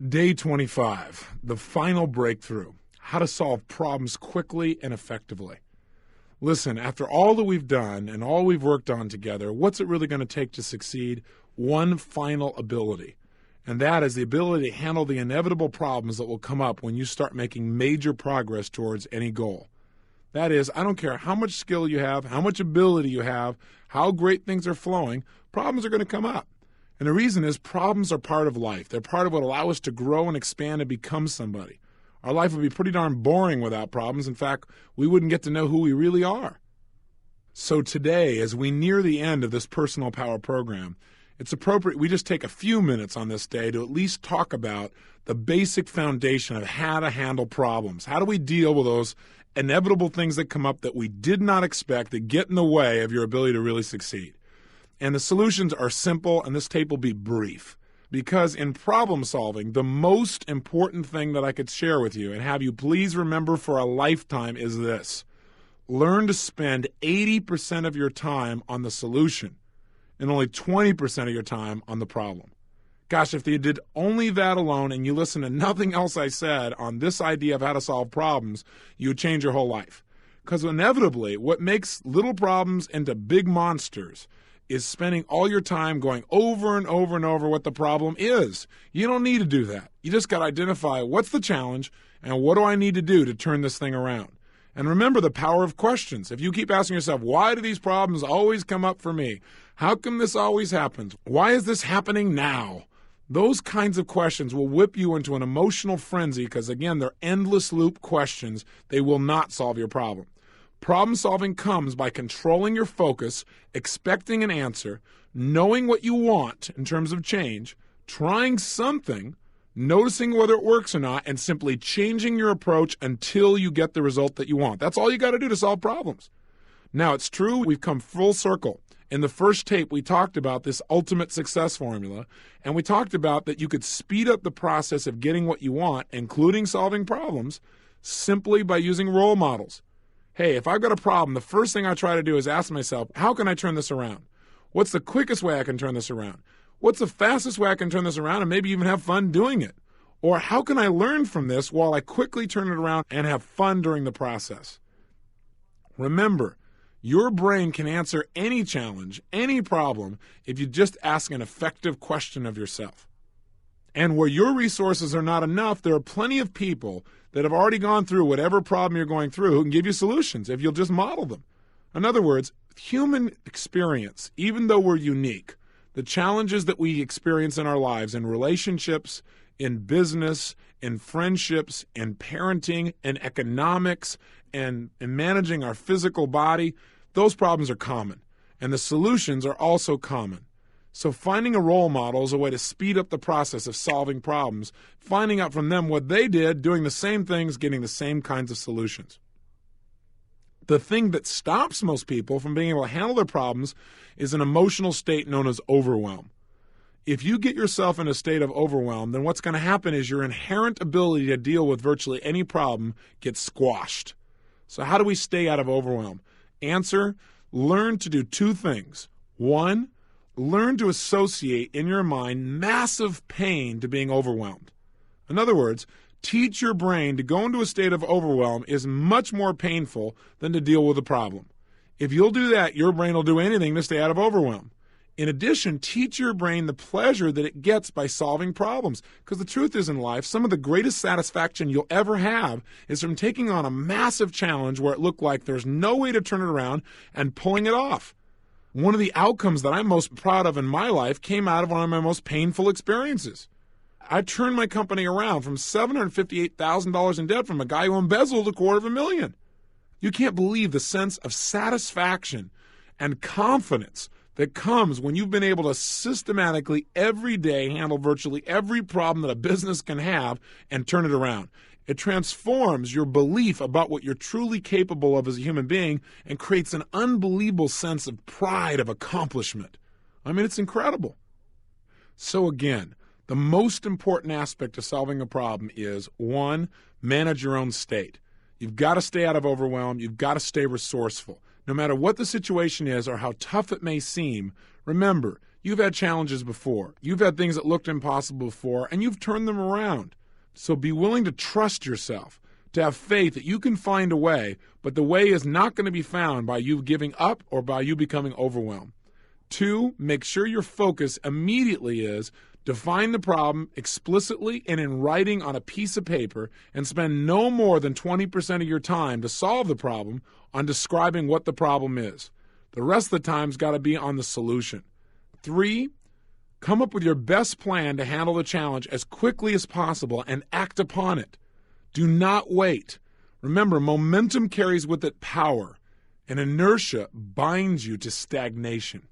Day 25, the final breakthrough, how to solve problems quickly and effectively. Listen, after all that we've done and all we've worked on together, what's it really going to take to succeed? One final ability, and that is the ability to handle the inevitable problems that will come up when you start making major progress towards any goal. That is, I don't care how much skill you have, how much ability you have, how great things are flowing, problems are going to come up. And the reason is problems are part of life. They're part of what allow us to grow and expand and become somebody. Our life would be pretty darn boring without problems. In fact, we wouldn't get to know who we really are. So today, as we near the end of this Personal Power program, it's appropriate we just take a few minutes on this day to at least talk about the basic foundation of how to handle problems. How do we deal with those inevitable things that come up that we did not expect that get in the way of your ability to really succeed? And the solutions are simple, and this tape will be brief. Because in problem solving, the most important thing that I could share with you and have you please remember for a lifetime is this. Learn to spend 80% of your time on the solution and only 20% of your time on the problem. Gosh, if you did only that alone and you listen to nothing else I said on this idea of how to solve problems, you would change your whole life. Because inevitably, what makes little problems into big monsters is spending all your time going over and over and over what the problem is. You don't need to do that. You just got to identify what's the challenge and what do I need to do to turn this thing around. And remember the power of questions. If you keep asking yourself, why do these problems always come up for me? How come this always happens? Why is this happening now? Those kinds of questions will whip you into an emotional frenzy because, again, they're endless loop questions. They will not solve your problem. Problem solving comes by controlling your focus, expecting an answer, knowing what you want in terms of change, trying something, noticing whether it works or not, and simply changing your approach until you get the result that you want. That's all you got to do to solve problems. Now, it's true we've come full circle. In the first tape, we talked about this ultimate success formula, and we talked about that you could speed up the process of getting what you want, including solving problems, simply by using role models. Hey, if I've got a problem, the first thing I try to do is ask myself, how can I turn this around? What's the quickest way I can turn this around? What's the fastest way I can turn this around and maybe even have fun doing it? Or how can I learn from this while I quickly turn it around and have fun during the process? Remember, your brain can answer any challenge, any problem, if you just ask an effective question of yourself. And where your resources are not enough, there are plenty of people that have already gone through whatever problem you're going through who can give you solutions if you'll just model them. In other words, human experience, even though we're unique, the challenges that we experience in our lives, in relationships, in business, in friendships, in parenting, in economics, and in managing our physical body, those problems are common. And the solutions are also common. So finding a role model is a way to speed up the process of solving problems, finding out from them what they did, doing the same things, getting the same kinds of solutions. The thing that stops most people from being able to handle their problems is an emotional state known as overwhelm. If you get yourself in a state of overwhelm, then what's going to happen is your inherent ability to deal with virtually any problem gets squashed. So how do we stay out of overwhelm? Answer, learn to do two things. One, learn to associate in your mind massive pain to being overwhelmed. In other words, teach your brain to go into a state of overwhelm is much more painful than to deal with a problem. If you'll do that, your brain will do anything to stay out of overwhelm. In addition, teach your brain the pleasure that it gets by solving problems. Because the truth is in life, some of the greatest satisfaction you'll ever have is from taking on a massive challenge where it looked like there's no way to turn it around and pulling it off. One of the outcomes that I'm most proud of in my life came out of one of my most painful experiences. I turned my company around from $758,000 in debt from a guy who embezzled $250,000. You can't believe the sense of satisfaction and confidence that comes when you've been able to systematically every day handle virtually every problem that a business can have and turn it around. It transforms your belief about what you're truly capable of as a human being and creates an unbelievable sense of pride, of accomplishment. I mean, it's incredible. So again, the most important aspect of solving a problem is, one, manage your own state. You've got to stay out of overwhelm. You've got to stay resourceful. No matter what the situation is or how tough it may seem, remember, You've had challenges before. You've had things that looked impossible before, and you've turned them around. So be willing to trust yourself, to have faith that you can find a way, but the way is not going to be found by you giving up or by you becoming overwhelmed. 2, make sure your focus immediately is define the problem explicitly and in writing on a piece of paper, and spend no more than 20% of your time to solve the problem on describing what the problem is. The rest of the time's got to be on the solution. 3, come up with your best plan to handle the challenge as quickly as possible and act upon it. Do not wait. Remember, momentum carries with it power, and inertia binds you to stagnation.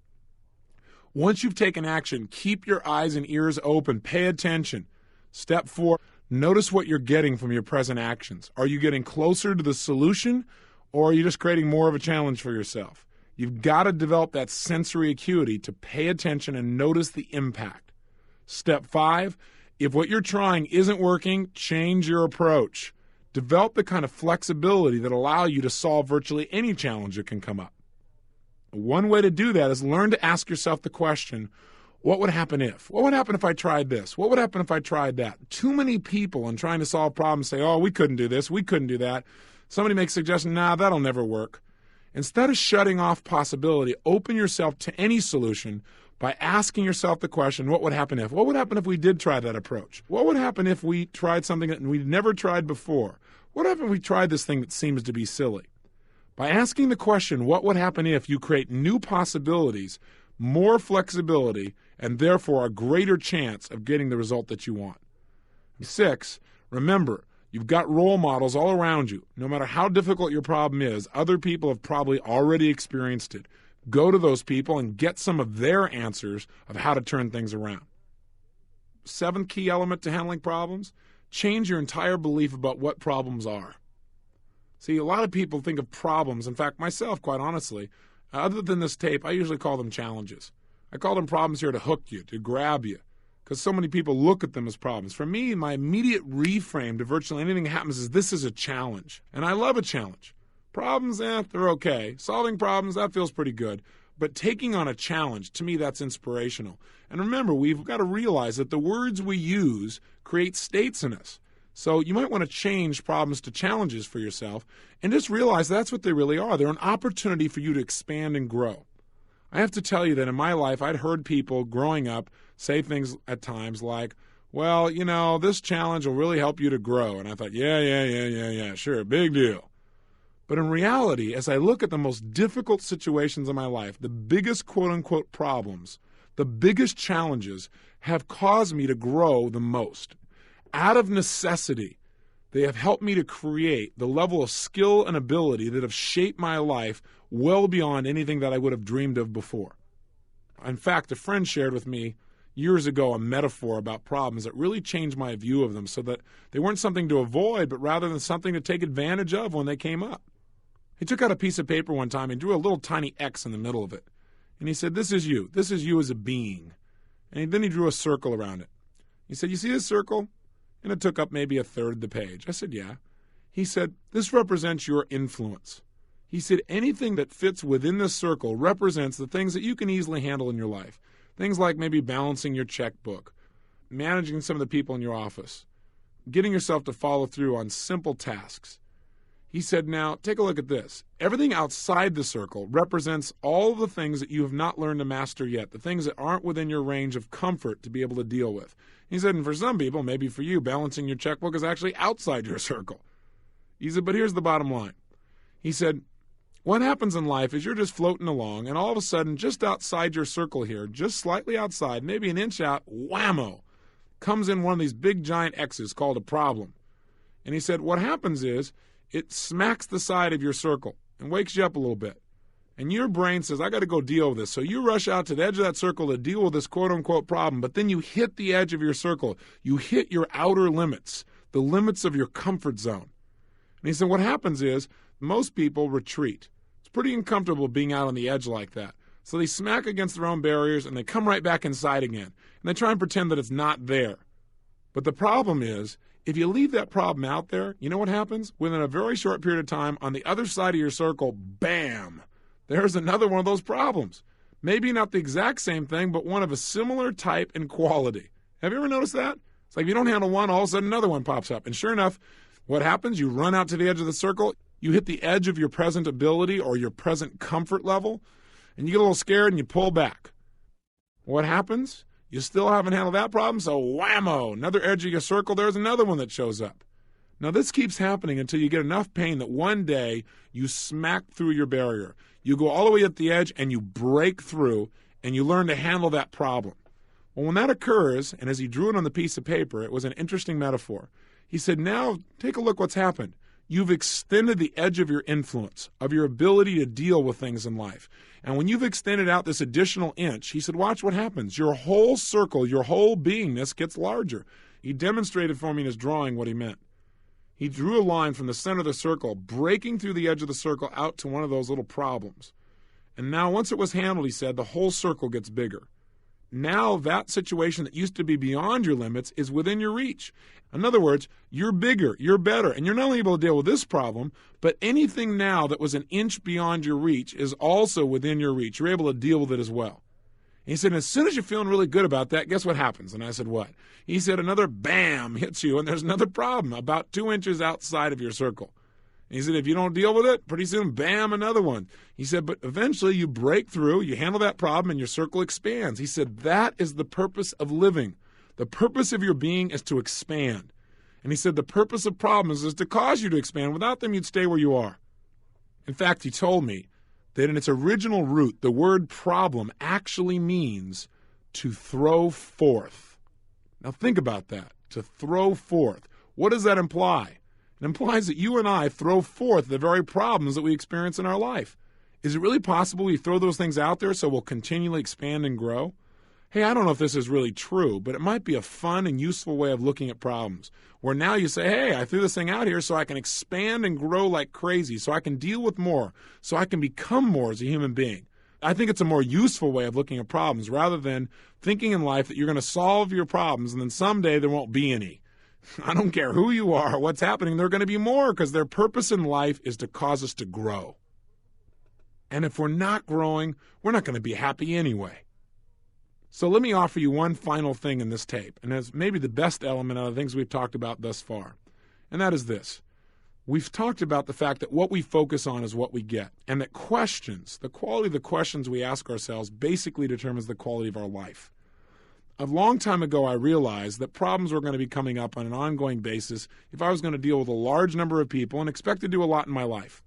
Once you've taken action, keep your eyes and ears open. Pay attention. Step 4, notice what you're getting from your present actions. Are you getting closer to the solution, or are you just creating more of a challenge for yourself? You've got to develop that sensory acuity to pay attention and notice the impact. Step 5, if what you're trying isn't working, change your approach. Develop the kind of flexibility that allows you to solve virtually any challenge that can come up. One way to do that is learn to ask yourself the question, what would happen if? What would happen if I tried this? What would happen if I tried that? Too many people in trying to solve problems say, oh, we couldn't do this, we couldn't do that. Somebody makes a suggestion, nah, that'll never work. Instead of shutting off possibility, open yourself to any solution by asking yourself the question, what would happen if? What would happen if we did try that approach? What would happen if we tried something that we'd never tried before? What would happen if we tried this thing that seems to be silly? By asking the question, what would happen if, you create new possibilities, more flexibility, and therefore a greater chance of getting the result that you want. 6, remember, you've got role models all around you. No matter how difficult your problem is, other people have probably already experienced it. Go to those people and get some of their answers of how to turn things around. 7th key element to handling problems, change your entire belief about what problems are. See, a lot of people think of problems, in fact, myself, quite honestly, other than this tape, I usually call them challenges. I call them problems here to hook you, to grab you, because so many people look at them as problems. For me, my immediate reframe to virtually anything that happens is this is a challenge, and I love a challenge. Problems, they're okay. Solving problems, that feels pretty good. But taking on a challenge, to me, that's inspirational. And remember, we've got to realize that the words we use create states in us. So you might want to change problems to challenges for yourself and just realize that's what they really are. They're an opportunity for you to expand and grow. I have to tell you that in my life, I'd heard people growing up say things at times like, well, you know, this challenge will really help you to grow. And I thought, yeah, sure, big deal. But in reality, as I look at the most difficult situations in my life, the biggest quote-unquote problems, the biggest challenges have caused me to grow the most. Out of necessity, they have helped me to create the level of skill and ability that have shaped my life well beyond anything that I would have dreamed of before. In fact, a friend shared with me years ago a metaphor about problems that really changed my view of them, so that they weren't something to avoid, but rather than something to take advantage of when they came up. He took out a piece of paper one time and drew a little tiny X in the middle of it. And he said, this is you. This is you as a being. And then he drew a circle around it. He said, you see this circle? And it took up maybe a third of the page. I said, yeah. He said, this represents your influence. He said, anything that fits within this circle represents the things that you can easily handle in your life. Things like maybe balancing your checkbook, managing some of the people in your office, getting yourself to follow through on simple tasks. He said, now, take a look at this. Everything outside the circle represents all of the things that you have not learned to master yet, the things that aren't within your range of comfort to be able to deal with. He said, and for some people, maybe for you, balancing your checkbook is actually outside your circle. He said, but here's the bottom line. He said, what happens in life is you're just floating along, and all of a sudden, just outside your circle here, just slightly outside, maybe an inch out, whammo, comes in one of these big giant X's called a problem. And he said, what happens is it smacks the side of your circle and wakes you up a little bit. And your brain says, I got to go deal with this. So you rush out to the edge of that circle to deal with this quote-unquote problem, but then you hit the edge of your circle. You hit your outer limits, the limits of your comfort zone. And he said, what happens is most people retreat. It's pretty uncomfortable being out on the edge like that. So they smack against their own barriers and they come right back inside again. And they try and pretend that it's not there. But the problem is, if you leave that problem out there, you know what happens? Within a very short period of time, on the other side of your circle, bam, there's another one of those problems. Maybe not the exact same thing, but one of a similar type and quality. Have you ever noticed that? It's like if you don't handle one, all of a sudden another one pops up. And sure enough, what happens? You run out to the edge of the circle, you hit the edge of your present ability or your present comfort level, and you get a little scared and you pull back. What happens? You still haven't handled that problem, so whammo, another edge of your circle, there's another one that shows up. Now this keeps happening until you get enough pain that one day you smack through your barrier. You go all the way at the edge and you break through and you learn to handle that problem. Well, when that occurs, and as he drew it on the piece of paper, it was an interesting metaphor. He said, now take a look what's happened. You've extended the edge of your influence, of your ability to deal with things in life. And when you've extended out this additional inch, he said, watch what happens. Your whole circle, your whole beingness gets larger. He demonstrated for me in his drawing what he meant. He drew a line from the center of the circle, breaking through the edge of the circle out to one of those little problems. And now once it was handled, he said, the whole circle gets bigger. Now that situation that used to be beyond your limits is within your reach. In other words, you're bigger, you're better, and you're not only able to deal with this problem, but anything now that was an inch beyond your reach is also within your reach. You're able to deal with it as well. And he said, as soon as you're feeling really good about that, guess what happens? And I said, what? He said, another bam hits you, and there's another problem about 2 inches outside of your circle. And he said, if you don't deal with it, pretty soon, bam, another one. He said, but eventually you break through, you handle that problem, and your circle expands. He said, that is the purpose of living. The purpose of your being is to expand. And he said, the purpose of problems is to cause you to expand. Without them, you'd stay where you are. In fact, he told me that in its original root, the word problem actually means to throw forth. Now think about that, to throw forth. What does that imply? It implies that you and I throw forth the very problems that we experience in our life. Is it really possible we throw those things out there so we'll continually expand and grow? Hey, I don't know if this is really true, but it might be a fun and useful way of looking at problems, where now you say, hey, I threw this thing out here so I can expand and grow like crazy, so I can deal with more, so I can become more as a human being. I think it's a more useful way of looking at problems rather than thinking in life that you're going to solve your problems and then someday there won't be any. I don't care who you are or what's happening, there are going to be more because their purpose in life is to cause us to grow. And if we're not growing, we're not going to be happy anyway. So let me offer you one final thing in this tape, and it's maybe the best element out of the things we've talked about thus far, and that is this. We've talked about the fact that what we focus on is what we get, and that questions, the quality of the questions we ask ourselves basically determines the quality of our life. A long time ago, I realized that problems were going to be coming up on an ongoing basis if I was going to deal with a large number of people and expect to do a lot in my life.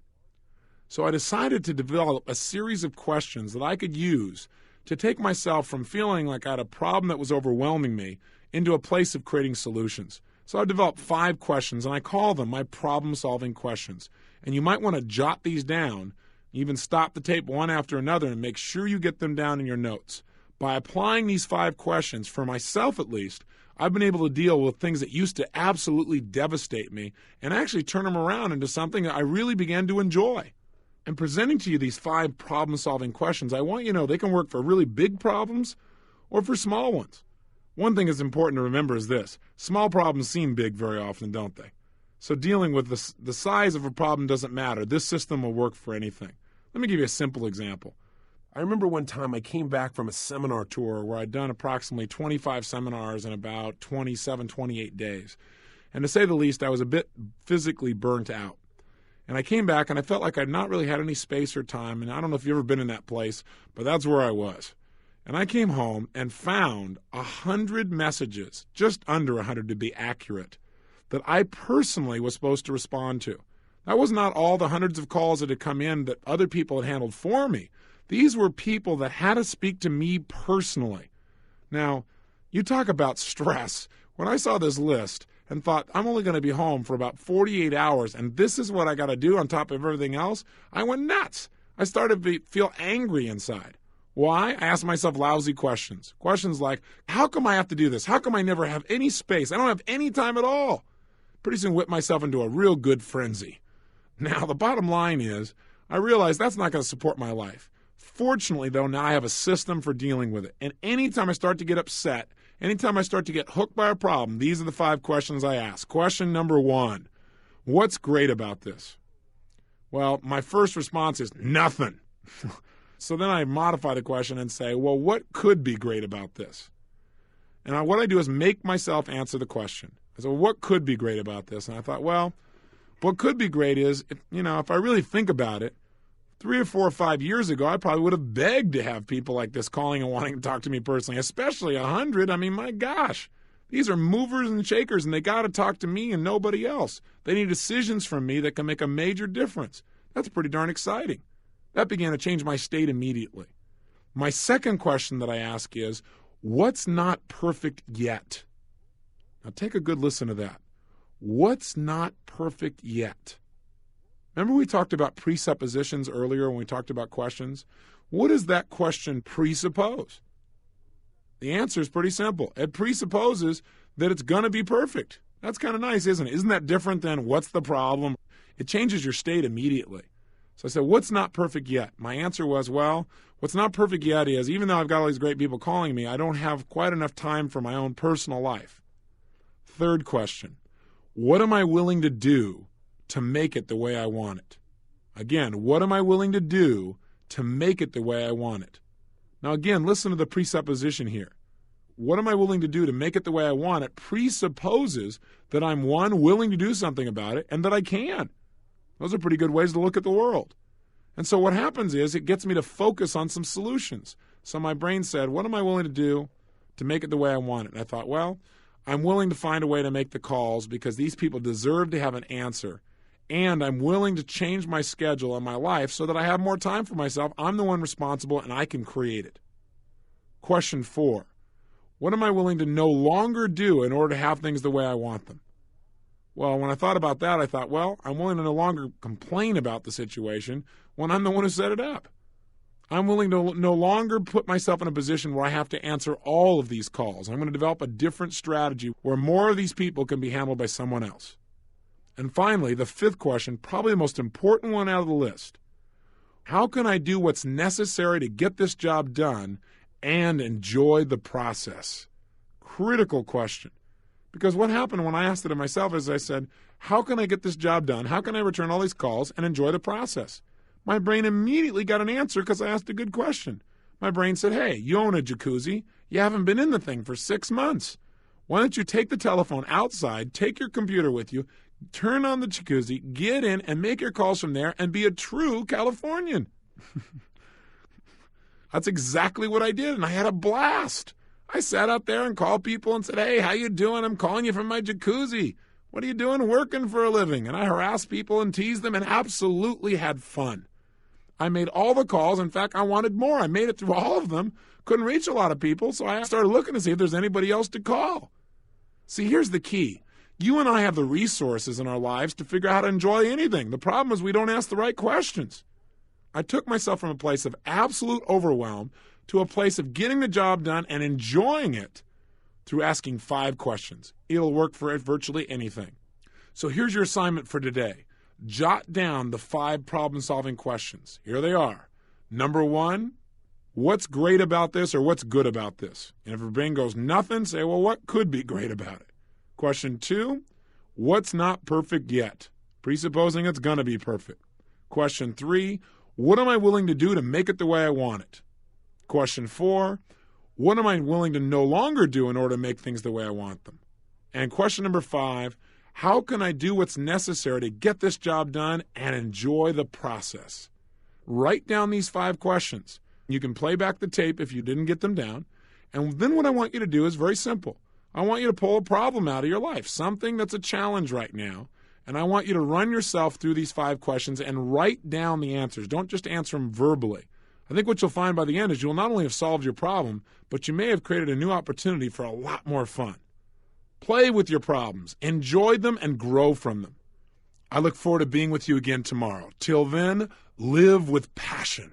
So I decided to develop a series of questions that I could use to take myself from feeling like I had a problem that was overwhelming me into a place of creating solutions. So I developed 5 questions, and I call them my problem-solving questions. And you might want to jot these down, even stop the tape one after another and make sure you get them down in your notes. By applying these 5 questions, for myself at least, I've been able to deal with things that used to absolutely devastate me and actually turn them around into something that I really began to enjoy. And presenting to you these 5 problem-solving questions, I want you to know they can work for really big problems or for small ones. One thing that's important to remember is this. Small problems seem big very often, don't they? So dealing with the size of a problem doesn't matter. This system will work for anything. Let me give you a simple example. I remember one time I came back from a seminar tour where I'd done approximately 25 seminars in about 27, 28 days. And to say the least, I was a bit physically burnt out. And I came back and I felt like I'd not really had any space or time. And I don't know if you've ever been in that place, but that's where I was. And I came home and found 100 messages, just under 100 to be accurate, that I personally was supposed to respond to. That was not all the hundreds of calls that had come in that other people had handled for me. These were people that had to speak to me personally. Now, you talk about stress. When I saw this list and thought, I'm only going to be home for about 48 hours, and this is what I got to do on top of everything else, I went nuts. I started to feel angry inside. Why? I asked myself lousy questions. Questions like, how come I have to do this? How come I never have any space? I don't have any time at all. Pretty soon whipped myself into a real good frenzy. Now, the bottom line is, I realized that's not going to support my life. Fortunately, though, now I have a system for dealing with it. And anytime I start to get upset, anytime I start to get hooked by a problem, these are the 5 questions I ask. Question number 1, what's great about this? Well, my first response is nothing. So then I modify the question and say, well, what could be great about this? And what I do is make myself answer the question. I said, well, what could be great about this? And I thought, well, what could be great is, if I really think about it, 3 or 4 or 5 years ago, I probably would have begged to have people like this calling and wanting to talk to me personally, especially 100. I mean, my gosh, these are movers and shakers, and they got to talk to me and nobody else. They need decisions from me that can make a major difference. That's pretty darn exciting. That began to change my state immediately. My second question that I ask is, what's not perfect yet? Now take a good listen to that. What's not perfect yet? Remember we talked about presuppositions earlier when we talked about questions? What does that question presuppose? The answer is pretty simple. It presupposes that it's going to be perfect. That's kind of nice, isn't it? Isn't that different than what's the problem? It changes your state immediately. So I said, what's not perfect yet? My answer was, well, what's not perfect yet is, even though I've got all these great people calling me, I don't have quite enough time for my own personal life. Third question, what am I willing to do to make it the way I want it? Again, what am I willing to do to make it the way I want it? Now again, listen to the presupposition here. What am I willing to do to make it the way I want it presupposes that I'm, one, willing to do something about it, and that I can. Those are pretty good ways to look at the world. And so what happens is it gets me to focus on some solutions. So my brain said, what am I willing to do to make it the way I want it? And I thought, well, I'm willing to find a way to make the calls because these people deserve to have an answer. And I'm willing to change my schedule and my life so that I have more time for myself. I'm the one responsible and I can create it. Question 4, what am I willing to no longer do in order to have things the way I want them? Well, when I thought about that, I thought, well, I'm willing to no longer complain about the situation when I'm the one who set it up. I'm willing to no longer put myself in a position where I have to answer all of these calls. I'm going to develop a different strategy where more of these people can be handled by someone else. And finally, the 5th question, probably the most important one out of the list. How can I do what's necessary to get this job done and enjoy the process? Critical question. Because what happened when I asked it of myself is I said, how can I get this job done? How can I return all these calls and enjoy the process? My brain immediately got an answer because I asked a good question. My brain said, hey, you own a jacuzzi. You haven't been in the thing for 6 months. Why don't you take the telephone outside, take your computer with you, turn on the jacuzzi, get in, and make your calls from there and be a true Californian. That's exactly what I did, and I had a blast. I sat out there and called people and said, hey, how you doing? I'm calling you from my jacuzzi. What are you doing working for a living? And I harassed people and teased them and absolutely had fun. I made all the calls. In fact, I wanted more. I made it through all of them. Couldn't reach a lot of people, so I started looking to see if there's anybody else to call. See, here's the key. You and I have the resources in our lives to figure out how to enjoy anything. The problem is we don't ask the right questions. I took myself from a place of absolute overwhelm to a place of getting the job done and enjoying it through asking 5 questions. It'll work for virtually anything. So here's your assignment for today. Jot down the 5 problem-solving questions. Here they are. Number 1, what's great about this or what's good about this? And if your brain goes nothing, say, well, what could be great about it? Question 2, what's not perfect yet? Presupposing it's going to be perfect. Question 3, what am I willing to do to make it the way I want it? Question 4, what am I willing to no longer do in order to make things the way I want them? And question number 5, how can I do what's necessary to get this job done and enjoy the process? Write down these 5 questions. You can play back the tape if you didn't get them down. And then what I want you to do is very simple. I want you to pull a problem out of your life, something that's a challenge right now. And I want you to run yourself through these 5 questions and write down the answers. Don't just answer them verbally. I think what you'll find by the end is you'll not only have solved your problem, but you may have created a new opportunity for a lot more fun. Play with your problems, enjoy them, and grow from them. I look forward to being with you again tomorrow. Till then, live with passion.